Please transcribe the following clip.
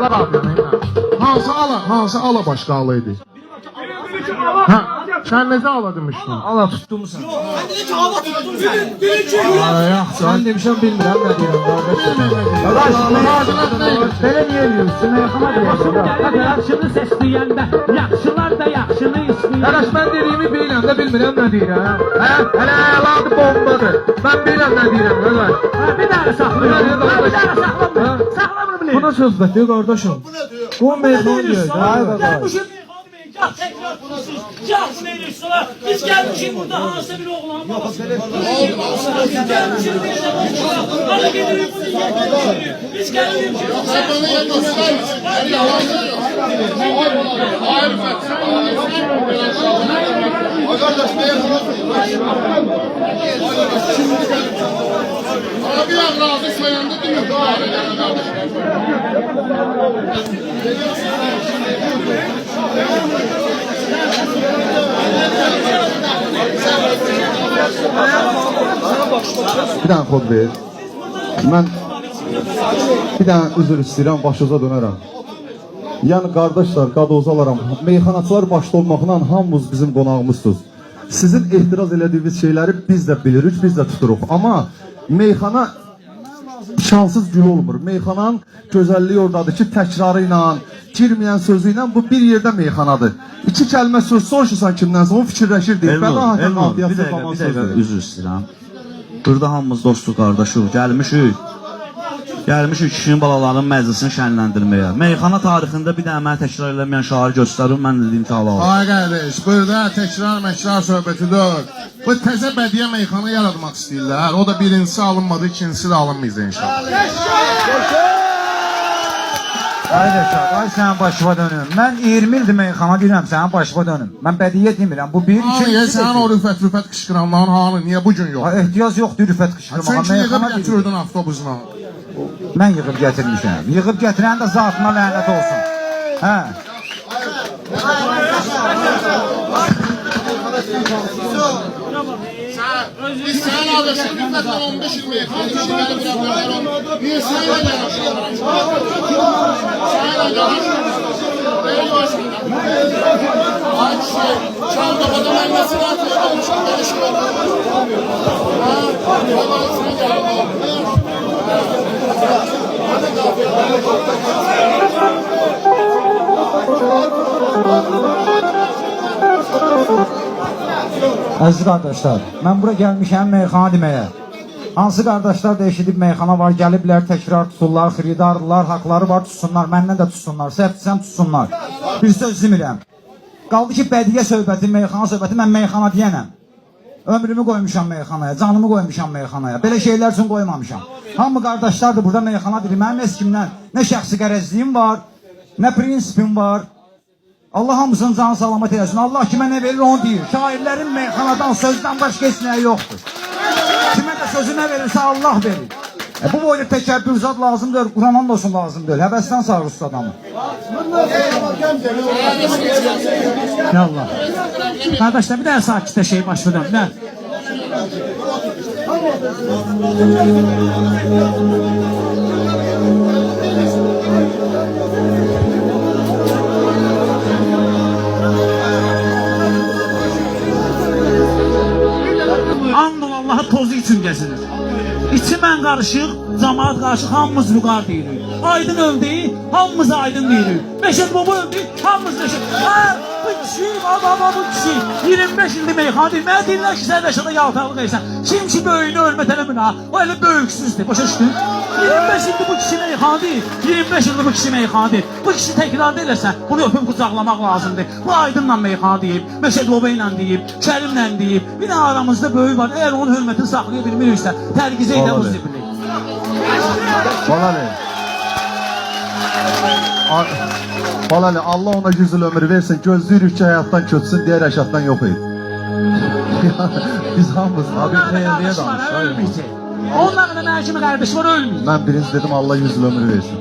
başladılar adını ilə. Hansı ala başqa ala idi? Hə, sən necə ala demişdin? Allah tutdumusan. Sen dedi ki hava tuttun sen. Sen demişəm bilmirəm nə deyirəm qardaş. Belə niyə eləyirsən? Meyxana deyirsən. Yaxşını seçdiyəndə, yaxşılar da yaxşını istəyir. Qardaş, mən dediyimi bilirəm də bilmirəm nə deyirəm. Hə, hələ əladı bombadır. Mən bilirəm nə deyirəm, qardaş. Bir dənə saxlayın. Bir dənə saxlamır. Saxlamır bilir. Buna söhbətdir qardaşım. Bu meyxana deyir. Hayır qardaş. Gah tekrar konuşuruz, gah meclisler. Biz gelmişiz burada hansı bir oğlan babası. Biz gelmişiz burada hansı bir gidelim. Biz gelmişiz. Abi ya razı sayanda değil mi? Bir dənə kod ver. Mən bir dənə üzr istəyirəm, başınıza dönərəm. Yəni qardaşlar, qadozalaram. Meyxanaçılar başda olmaqla hamımız bizim qonağımızsınız. Sizin ehtiraz elədiyiniz şeyləri biz də bilirik, biz də tuturuq. Amma meyxana şansız gül olmur. Meyxananın gözəlliyi oradadır ki, təkrarı ilə, girməyən sözü ilə bu bir yerdə meyxanadır. İki kəlmə söz soruşursan kimdənsə, o fikirləşir deyil. Elnur, bir dəqiqə üzr istəyirəm. Burada hamımız dostluq qardaşıq, gəlmişik kişinin balalarının məclisini şənləndirməyə. Meyxana tarixində bir dənə mənə təkrar eləməyən şairi göstərir, mən dediyim ki, Allah. Ay qardaş, burada təkrar söhbəti deyil. Bu təzə bədiyyə meyxana yaratmaq istəyirlər. O da birincisi alınmadı, ikincisi də alınmayacaq inşallah. Haydi Şah, ay sənin başıma dönüm. Mən 20 ildir meyxana deyirəm, sənin başıma dönüm. Mən bədiyyət demirəm, bu bir, iki... Ay, sənin o rüfət qışqıranların hanı, niyə bu gün yox? Ehtiyac yoxdur rüfət qışqırmağa, Çünki yığıb meyxana gətirdin avtobusla. Mən yığıb gətirmişəm. Yığıb gətirən də zatına lənət olsun. Hə. Biz sənin alırsan, rüfətlə 15 il meyxana işləri bırakırlar. Niyə sənə yanaşırlar? Sənə yanaşırlar. Ay kişi, Çağdabada mən nəsil atıyordum, şimdi işim Əziz qardaşlar, mən bura gəlmişəm meyxana deməyə. Hansı qardaşlar da eşidib meyxana var, gəliblər, təkrar tuturlar, xiridarlar, haqları var, tutsunlar, məndən də tutsunlar, səhvdirsən tutsunlar. Bir söz demirəm. Qaldı ki, bədiyyə söhbəti, meyxana söhbəti, mən meyxana deyənəm. Ömrümü qoymuşam meyxanaya, canımı qoymuşam meyxanaya, belə şeylər üçün qoymamışam. Hamı qardaşlar da burada meyxana deyir, mənim heç kimdən nə şəxsi qərəzliyim var, nə prinsipim var. Allah hamısının canı salamat eləsin. Allah kimə nə verir onu deyir. Şairlərin meyxanadan, sözdən başqa heç nəyi yoxdur. Kimə də sözü nə verirsə Allah verir. Bu boyda təkəbbürzat lazımdır, Quranan da olsun lazımdır. Həvəsdən sağır adamı. Ya Allah. Kardeşler bir daha sakitə şey başladım. Ne? And Allah'a tozu için gəzilir. İçi mən qarışıq, cemaat qarışıq, hamımız vüqar deyirik. Aydın öldü, hamımız aydın deyirik. Məşəd baba öldü, hamımız Məşəd. Bu kişi, bu kişi 25 ildir meyxana deyil. Mənə deyirlər ki, sən Rəşada yaltaqlıq edirsən. Kim ki böyüyünü hörmət eləmir ha? O elə böyüksüzdür, başa düşdün? 25 ildir bu kişi meyxana deyil. 25 ildir bu kişi meyxana deyil. Bu kişi təkrar deyirsən, bunu öpüb qucaqlamaq lazımdır. Bu Aydınla meyxana deyib, Məşəd baba ilə deyib, Kərimlə deyib. Bir də aramızda böyük var. Əgər onun hörmətini saxlaya bilmiriksə, tərqizə edə bu zibilik. Balali, Allah ona 100 il ömür versin, gözləyirik ki, həyatdan köçsün deyə Rəşaddan yox idi. Biz hamımız abi xeyirliyə danışıq. Onların da mənə kimi qardaşı var, ölməyəcək. Mən birinci dedim Allah 100 il ömür versin.